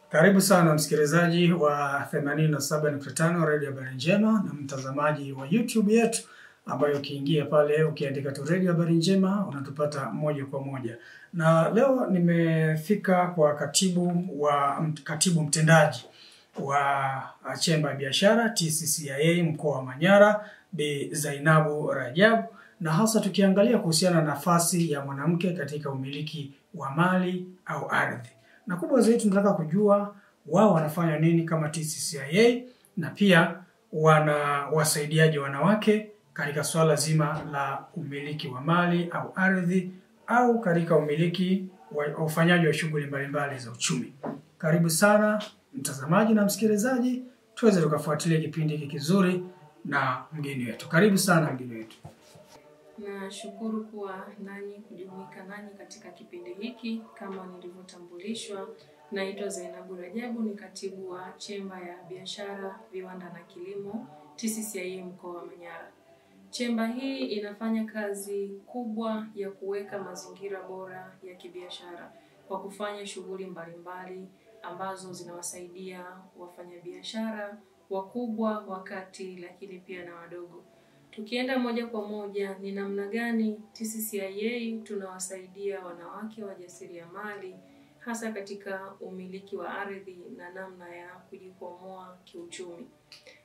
Karibu sana msikilizaji wa 87.5 Radio Habari Njema na mtazamaji wa YouTube yetu ambayo ukiingia pale ukiandika tu Radio Habari Njema unatupata moja kwa moja. Na leo nimefika kwa katibu mtendaji wa Chemba ya Biashara TCCIA mkoa wa Manyara, Bi Zainabu Rajabu, na hasa tukiangalia kuhusiana na nafasi ya mwanamke katika umiliki wa mali au ardhi. Na kubwa zaidi tunataka kujua wao wanafanya nini kama TCCIA na pia wanawasaidiaje wanawake katika swala zima la umiliki wa mali au ardhi au katika umiliki wa ufanyaji wa shughuli mbalimbali za uchumi. Karibu sana mtazamaji na msikilizaji, tuweze tukafuatilia kipindi hiki kizuri na mgeni wetu. Karibu sana mgeni wetu. Nashukuru kuwa kujumuika nanyi katika kipindi hiki. Kama nilivyotambulishwa, naitwa Zainabu Rajabu, ni katibu wa Chemba ya Biashara, Viwanda na Kilimo TCCIA mkoa wa Manyara. Chemba hii inafanya kazi kubwa ya kuweka mazingira bora ya kibiashara kwa kufanya shughuli mbalimbali ambazo zinawasaidia wafanyabiashara wakubwa, wakati, lakini pia na wadogo. Tukienda moja kwa moja, ni namna gani TCCIA tunawasaidia wanawake wajasiriamali hasa katika umiliki wa ardhi na namna ya kujikwamua kiuchumi.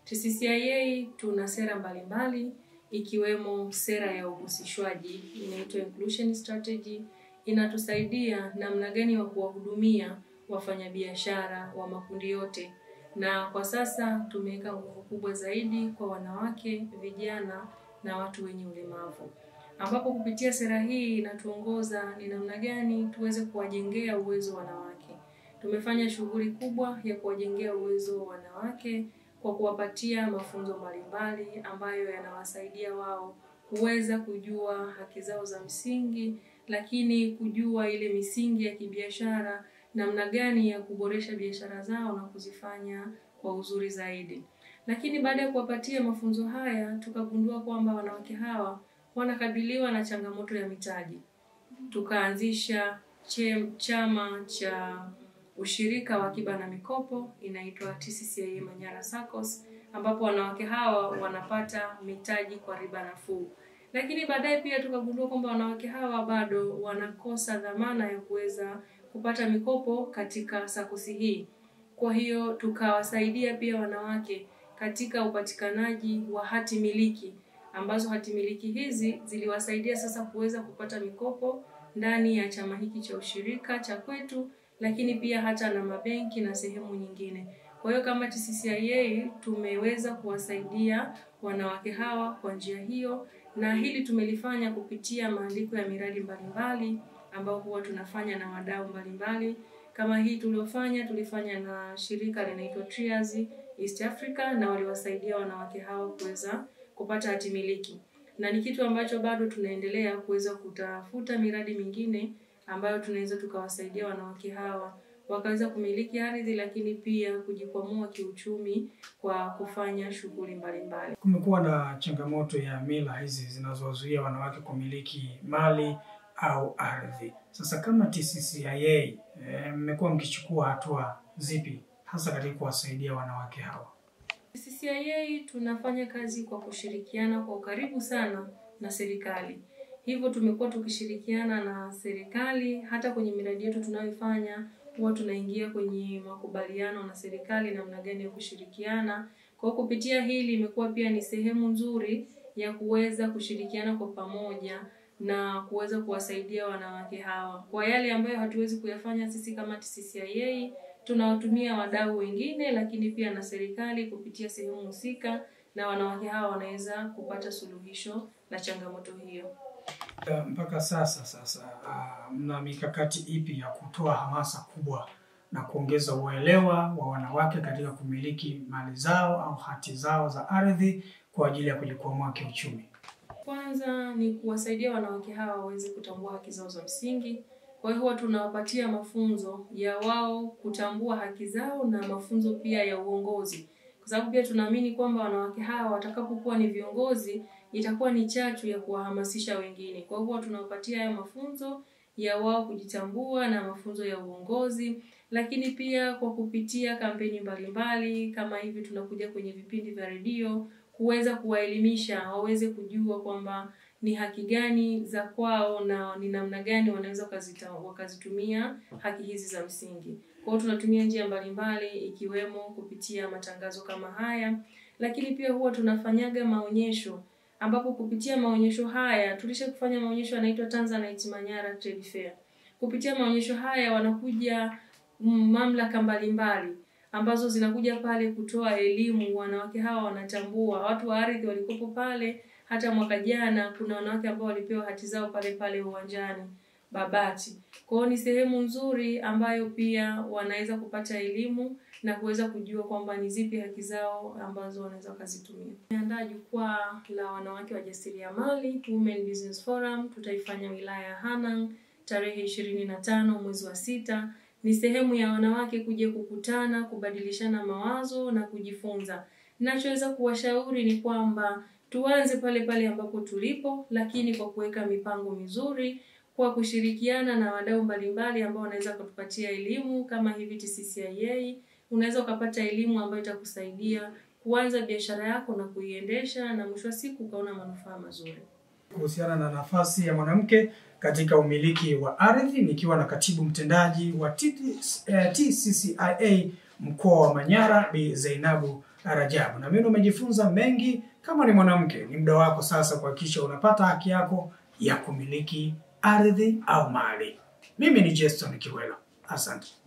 TCCIA tuna sera mbalimbali ikiwemo sera ya uhusishwaji, inaitwa Inclusion Strategy, inatusaidia namna gani wa kuwahudumia wafanyabiashara wa makundi yote. Na kwa sasa tumeweka nguvu kubwa zaidi kwa wanawake, vijana na watu wenye ulemavu, ambapo kupitia sera hii inatuongoza ni namna gani tuweze kuwajengea uwezo wanawake. Tumefanya shughuli kubwa ya kuwajengea uwezo wanawake kwa kuwapatia mafunzo mbalimbali ambayo yanawasaidia wao kuweza kujua haki zao za msingi, lakini kujua ile misingi ya kibiashara, namna gani ya kuboresha biashara zao na kuzifanya kwa uzuri zaidi. Lakini baada ya kuwapatia mafunzo haya, tukagundua kwamba wanawake hawa wanakabiliwa na changamoto ya mitaji. Tukaanzisha chama cha ushirika wa akiba na mikopo, inaitwa TCCIA Manyara SACCOS, ambapo wanawake hawa wanapata mitaji kwa riba nafuu. Lakini baadaye pia tukagundua kwamba wanawake hawa bado wanakosa dhamana ya kuweza kupata mikopo katika SACCOS hii. Kwa hiyo tukawasaidia pia wanawake katika upatikanaji wa hati miliki, ambazo hati miliki hizi ziliwasaidia sasa kuweza kupata mikopo ndani ya chama hiki cha ushirika cha kwetu, lakini pia hata na mabenki na sehemu nyingine. Kwa hiyo kama TCCIA tumeweza kuwasaidia wanawake hawa kwa njia hiyo, na hili tumelifanya kupitia maandiko ya miradi mbalimbali ambao huwa tunafanya na wadau mbalimbali. Kama hii tulifanya na shirika linaloitwa Trias East Africa, na waliwasaidia wanawake hao kuweza kupata hati miliki. Na ni kitu ambacho bado tunaendelea kuweza kutafuta miradi mingine ambayo tunaweza tukawasaidia wanawake hawa wakaweza kumiliki ardhi, lakini pia kujikwamua kiuchumi kwa kufanya shughuli mbalimbali. Kumekuwa na changamoto ya mila hizi zinazowazuia wanawake kumiliki mali au ardhi. Sasa kama TCCIA mmekuwa mkichukua hatua zipi hasa katika kuwasaidia wanawake hawa? TCCIA tunafanya kazi kwa kushirikiana kwa karibu sana na serikali. Hivyo tumekuwa tukishirikiana na serikali hata kwenye miradi yetu tunayofanya, huwa tunaingia kwenye makubaliano na serikali namna gani ya kushirikiana. Kwa kupitia hili imekuwa pia ni sehemu nzuri ya kuweza kushirikiana kwa pamoja na kuweza kuwasaidia wanawake hawa. Kwa yale ambayo hatuwezi kuyafanya sisi kama TCCIA, tunawatumia wadau wengine, lakini pia na serikali kupitia sehemu husika, na wanawake hawa wanaweza kupata suluhisho la changamoto hiyo. Mpaka sasa mna mikakati ipi ya kutoa hamasa kubwa na kuongeza uelewa wa wanawake katika kumiliki mali zao au hati zao za ardhi kwa ajili ya kujikwamua kiuchumi? Kwanza ni kuwasaidia wanawake hawa waweze kutambua haki zao za msingi. Kwa hiyo tunawapatia mafunzo ya wao kutambua haki zao na mafunzo pia ya uongozi. Kwa sababu pia tunaamini kwamba wanawake hawa watakapokuwa ni viongozi itakuwa ni chachu ya kuwahamasisha wengine. Kwa hiyo tunawapatia haya mafunzo ya wao kujitambua na mafunzo ya uongozi, lakini pia kwa kupitia kampeni mbalimbali kama hivi tunakuja kwenye vipindi vya redio kuweza kuwaelimisha waweze kujua kwamba ni haki gani za kwao na ni namna gani wanaweza wakazitumia haki hizi za msingi. Kwa hiyo tunatumia njia mbalimbali ikiwemo kupitia matangazo kama haya, lakini pia huwa tunafanyaga maonyesho ambapo kupitia maonyesho haya tulishakufanya maonyesho yanaitwa Tanzanite Manyara Trade Fair. Kupitia maonyesho haya wanakuja mamlaka mbalimbali ambazo zinakuja pale kutoa elimu. Wanawake hawa wanatambua, watu wa ardhi walikopo pale. Hata mwaka jana kuna wanawake ambao walipewa hati zao pale pale uwanjani Babati. Kwa hiyo ni sehemu nzuri ambayo pia wanaweza kupata elimu na kuweza kujua kwamba ni zipi haki zao ambazo wanaweza kuzitumia. Tumeandaa jukwaa la wanawake wajasiriamali, Women Business Forum, tutaifanya wilaya ya Hanang tarehe 25 mwezi wa 6. Ni sehemu ya wanawake kuja kukutana, kubadilishana mawazo na kujifunza. Ninachoweza kuwashauri ni kwamba tuanze pale pale ambapo tulipo, lakini kwa kuweka mipango mizuri, kwa kushirikiana na wadau mbalimbali ambao wanaweza kutupatia elimu kama hivi TCCIA. Unaweza ukapata elimu ambayo itakusaidia kuanza biashara yako na kuiendesha na mwisho wa siku ukaona manufaa mazuri. Kuhusiana na nafasi ya mwanamke katika umiliki wa ardhi, nikiwa na katibu mtendaji wa TCCIA mkoa wa Manyara, Bi Zainabu Rajabu. Na mimi umejifunza mengi. Kama ni mwanamke, ni muda wako sasa kuhakikisha unapata haki yako ya kumiliki ardhi au mali. Mimi ni Jeston Kiwelo. Asante.